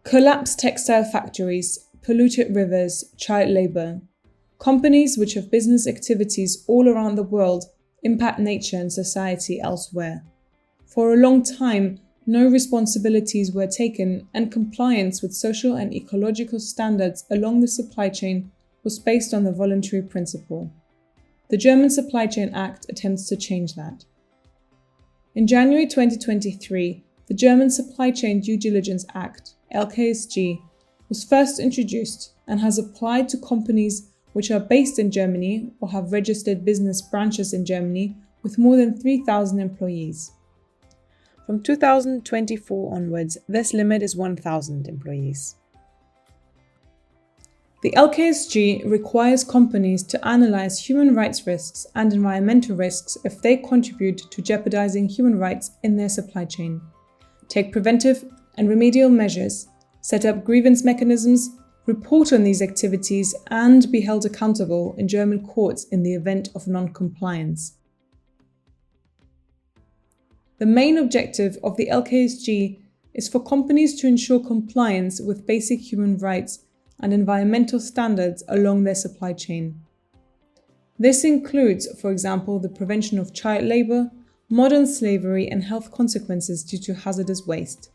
Collapsed textile factories, polluted rivers, child labour. Companies which have business activities all around the world impact nature and society elsewhere. For a long time, no responsibilities were taken, and compliance with social and ecological standards along the supply chain was based on the voluntary principle. The German Supply Chain Act attempts to change that. In January 2023, the German Supply Chain Due Diligence Act, LkSG, was first introduced and has applied to companies which are based in Germany or have registered business branches in Germany with more than 3,000 employees. From 2024 onwards, this limit is 1,000 employees. The LkSG requires companies to analyze human rights risks and environmental risks if they contribute to jeopardizing human rights in their supply chain, take preventive and remedial measures, set up grievance mechanisms, report on these activities, and be held accountable in German courts in the event of non-compliance. The main objective of the LkSG is for companies to ensure compliance with basic human rights and environmental standards along their supply chain. This includes, for example, the prevention of child labour, modern slavery, and health consequences due to hazardous waste.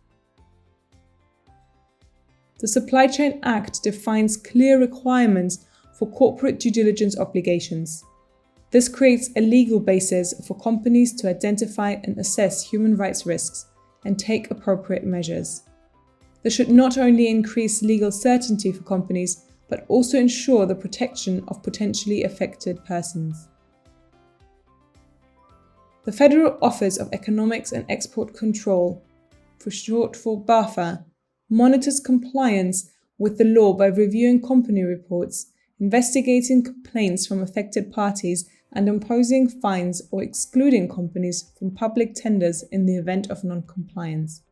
The Supply Chain Act defines clear requirements for corporate due diligence obligations. This creates a legal basis for companies to identify and assess human rights risks and take appropriate measures. This should not only increase legal certainty for companies, but also ensure the protection of potentially affected persons. The Federal Office of Economics and Export Control, for short for BAFA, monitors compliance with the law by reviewing company reports, investigating complaints from affected parties, and imposing fines or excluding companies from public tenders in the event of non-compliance.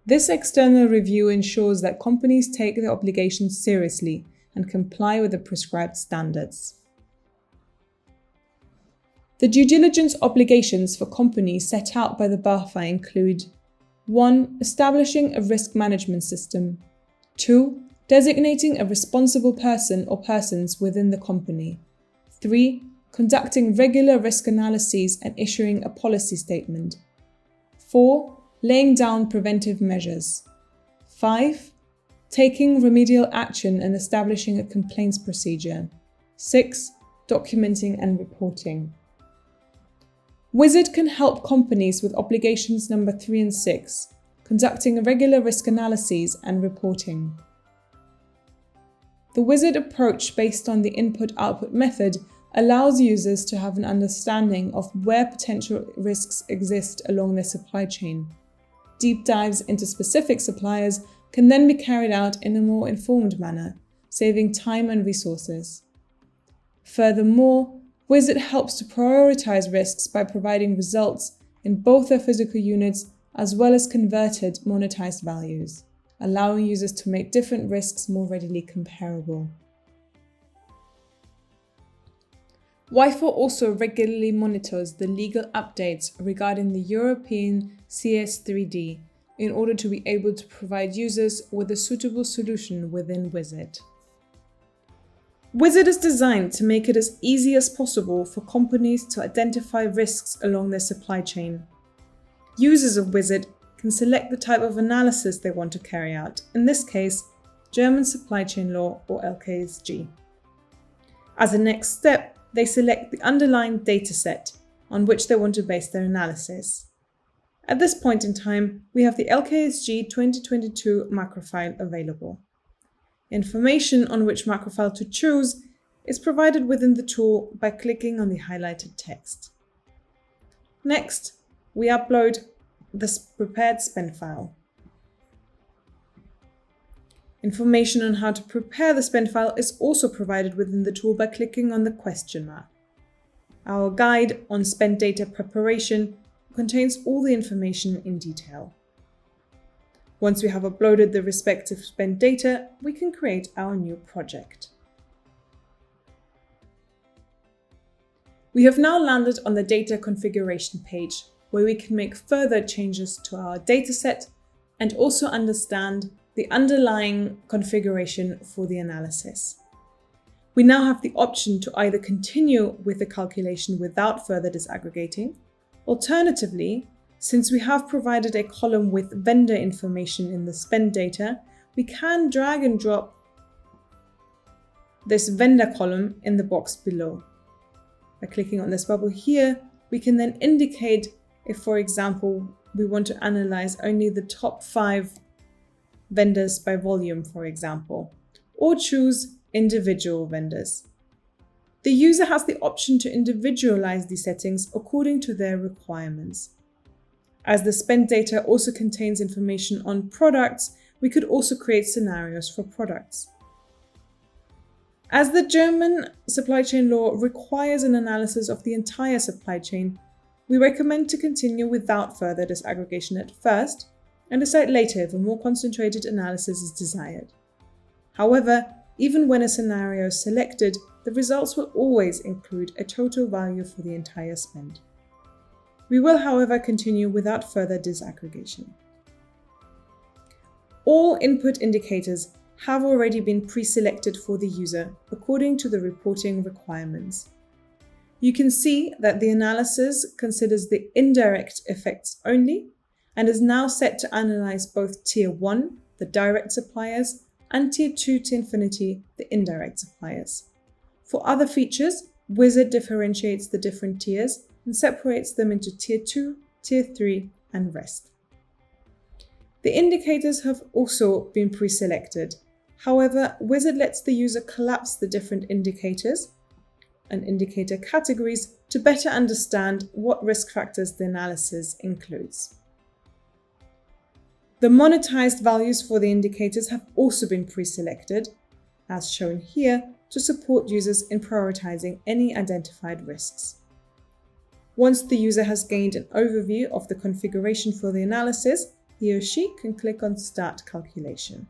This external review ensures that companies take their obligations seriously and comply with the prescribed standards. The due diligence obligations for companies set out by the BAFA include 1. Establishing a risk management system. 2. Designating a responsible person or persons within the company. 3. Conducting regular risk analyses and issuing a policy statement. 4. Laying down preventive measures. 5. Taking remedial action and establishing a complaints procedure. 6. Documenting and reporting. WISIT can help companies with obligations number 3 and 6, conducting regular risk analyses and reporting. The WISIT approach, based on the input-output method, allows users to have an understanding of where potential risks exist along their supply chain. Deep dives into specific suppliers can then be carried out in a more informed manner, saving time and resources. Furthermore, WISIT helps to prioritize risks by providing results in both their physical units as well as converted monetized values, allowing users to make different risks more readily comparable. WIFO also regularly monitors the legal updates regarding the European CS3D in order to be able to provide users with a suitable solution within WISIT. WISIT is designed to make it as easy as possible for companies to identify risks along their supply chain. Users of WISIT can select the type of analysis they want to carry out, in this case, German Supply Chain Law or LkSG. As a next step, they select the underlying dataset on which they want to base their analysis. At this point in time, we have the LkSG 2022 macrofile available. Information on which macrofile to choose is provided within the tool by clicking on the highlighted text. Next, we upload the prepared spend file. Information on how to prepare the spend file is also provided within the tool by clicking on the question mark. Our guide on spend data preparation contains all the information in detail. Once we have uploaded the respective spend data, we can create our new project. We have now landed on the data configuration page, where we can make further changes to our dataset and also understand the the underlying configuration for the analysis. We now have the option to either continue with the calculation without further disaggregating. Alternatively, since we have provided a column with vendor information in the spend data, we can drag and drop this vendor column in the box below. By clicking on this bubble here, we can then indicate if, for example, we want to analyze only the top 5 vendors by volume, for example, or choose individual vendors. The user has the option to individualize these settings according to their requirements. As the spend data also contains information on products, we could also create scenarios for products. As the German supply chain law requires an analysis of the entire supply chain, we recommend to continue without further disaggregation at first and decide later if a more concentrated analysis is desired. However, even when a scenario is selected, the results will always include a total value for the entire spend. We will, however, continue without further disaggregation. All input indicators have already been pre-selected for the user according to the reporting requirements. You can see that the analysis considers the indirect effects only and is now set to analyze both Tier 1, the direct suppliers, and Tier 2 to infinity, the indirect suppliers. For other features, WISIT differentiates the different tiers and separates them into Tier 2, Tier 3, and rest. The indicators have also been pre-selected. However, WISIT lets the user collapse the different indicators and indicator categories to better understand what risk factors the analysis includes. The monetized values for the indicators have also been pre-selected, as shown here, to support users in prioritizing any identified risks. Once the user has gained an overview of the configuration for the analysis, he or she can click on Start Calculation.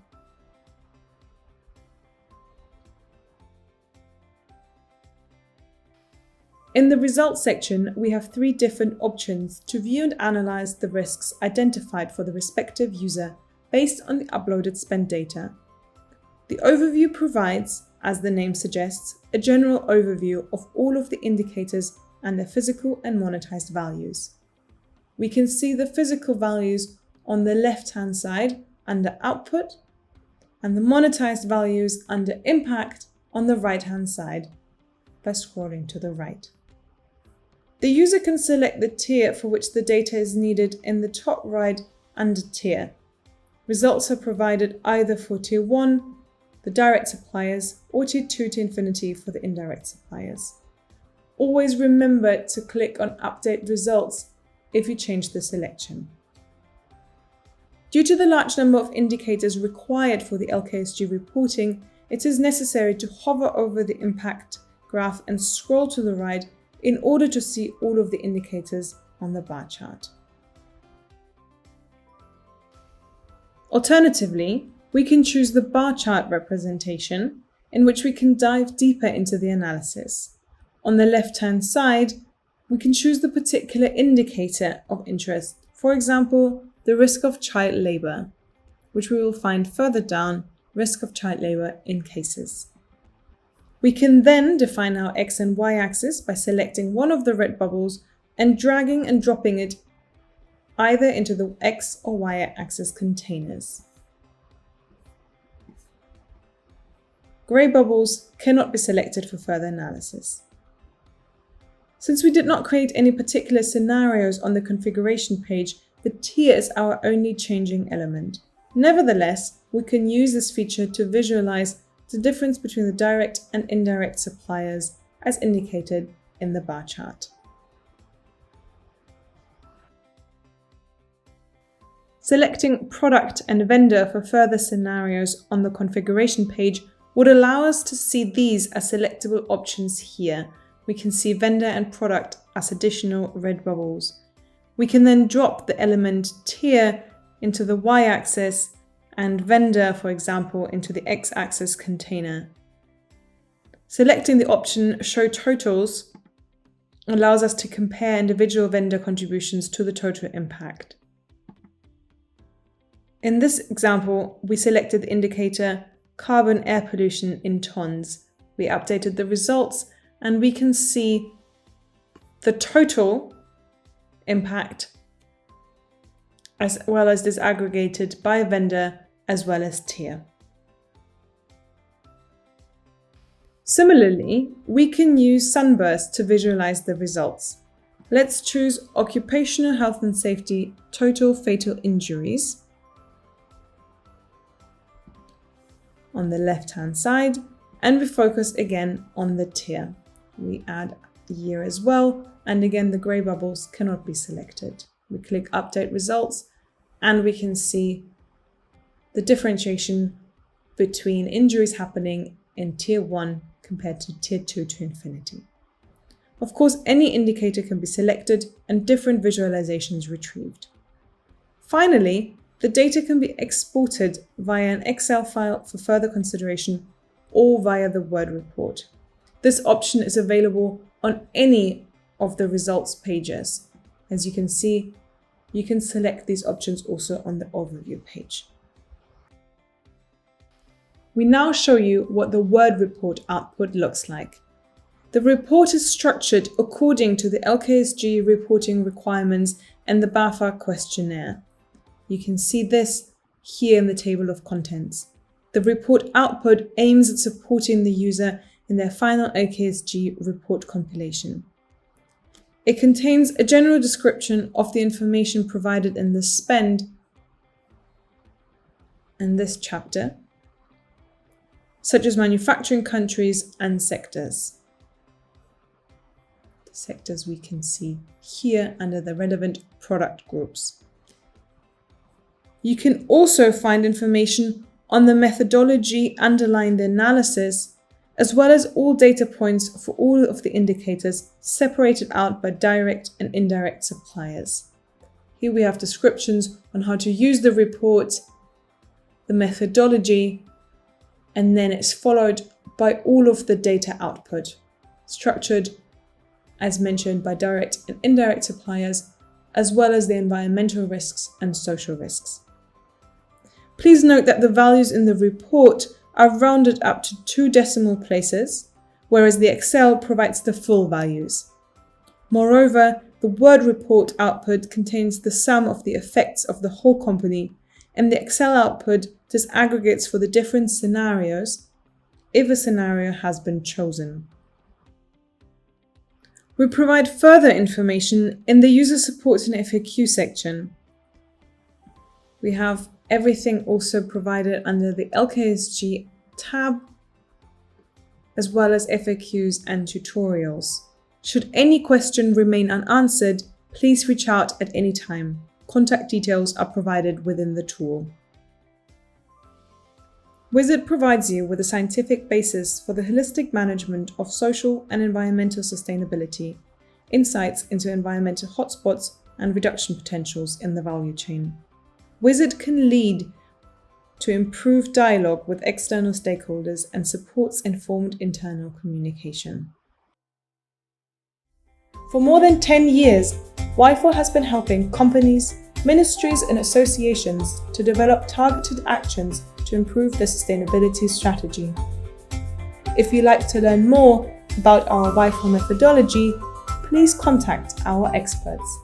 In the Results section, we have 3 different options to view and analyze the risks identified for the respective user based on the uploaded spend data. The overview provides, as the name suggests, a general overview of all of the indicators and their physical and monetized values. We can see the physical values on the left-hand side under Output and the monetized values under Impact on the right-hand side by scrolling to the right. The user can select the tier for which the data is needed in the top right under Tier. Results are provided either for Tier 1, the direct suppliers, or Tier 2 to infinity for the indirect suppliers. Always remember to click on Update Results if you change the selection. Due to the large number of indicators required for the LkSG reporting, it is necessary to hover over the impact graph and scroll to the right in order to see all of the indicators on the bar chart. Alternatively, we can choose the bar chart representation, in which we can dive deeper into the analysis. On the left-hand side, we can choose the particular indicator of interest, for example, the risk of child labor, which we will find further down, risk of child labor in cases. We can then define our X and Y axis by selecting one of the red bubbles and dragging and dropping it either into the X or Y axis containers. Grey bubbles cannot be selected for further analysis. Since we did not create any particular scenarios on the configuration page, the tier is our only changing element. Nevertheless, we can use this feature to visualize the difference between the direct and indirect suppliers as indicated in the bar chart. Selecting product and vendor for further scenarios on the configuration page would allow us to see these as selectable options here. We can see vendor and product as additional red bubbles. We can then drop the element tier into the y-axis and vendor, for example, into the x-axis container. Selecting the option Show Totals allows us to compare individual vendor contributions to the total impact. In this example, we selected the indicator carbon air pollution in tons. We updated the results and we can see the total impact as well as disaggregated by vendor as well as tier. Similarly, we can use Sunburst to visualize the results. Let's choose Occupational Health and Safety Total Fatal Injuries on the left-hand side, and we focus again on the tier. We add the year as well, and again the grey bubbles cannot be selected. We click Update Results and we can see the differentiation between injuries happening in Tier 1 compared to Tier 2 to infinity. Of course, any indicator can be selected and different visualizations retrieved. Finally, the data can be exported via an Excel file for further consideration or via the Word report. This option is available on any of the results pages. As you can see, you can select these options also on the overview page. We now show you what the Word report output looks like. The report is structured according to the LkSG reporting requirements and the BAFA questionnaire. You can see this here in the table of contents. The report output aims at supporting the user in their final LkSG report compilation. It contains a general description of the information provided in the spend in this chapter, such as manufacturing countries and sectors. The sectors we can see here under the relevant product groups. You can also find information on the methodology underlying the analysis, as well as all data points for all of the indicators separated out by direct and indirect suppliers. Here we have descriptions on how to use the report, the methodology, and then it's followed by all of the data output, structured as mentioned by direct and indirect suppliers, as well as the environmental risks and social risks. Please note that the values in the report are rounded up to 2 decimal places, whereas the Excel provides the full values. Moreover, the Word report output contains the sum of the effects of the whole company, and the Excel output disaggregates for the different scenarios if a scenario has been chosen. We provide further information in the user support and FAQ section. We have everything also provided under the LkSG tab, as well as FAQs and tutorials. Should any question remain unanswered, please reach out at any time. Contact details are provided within the tool. WISIT provides you with a scientific basis for the holistic management of social and environmental sustainability, insights into environmental hotspots and reduction potentials in the value chain. WISIT can lead to improved dialogue with external stakeholders and supports informed internal communication. For more than 10 years, WIFO has been helping companies, ministries and associations to develop targeted actions to improve their sustainability strategy. If you'd like to learn more about our WIFO methodology, please contact our experts.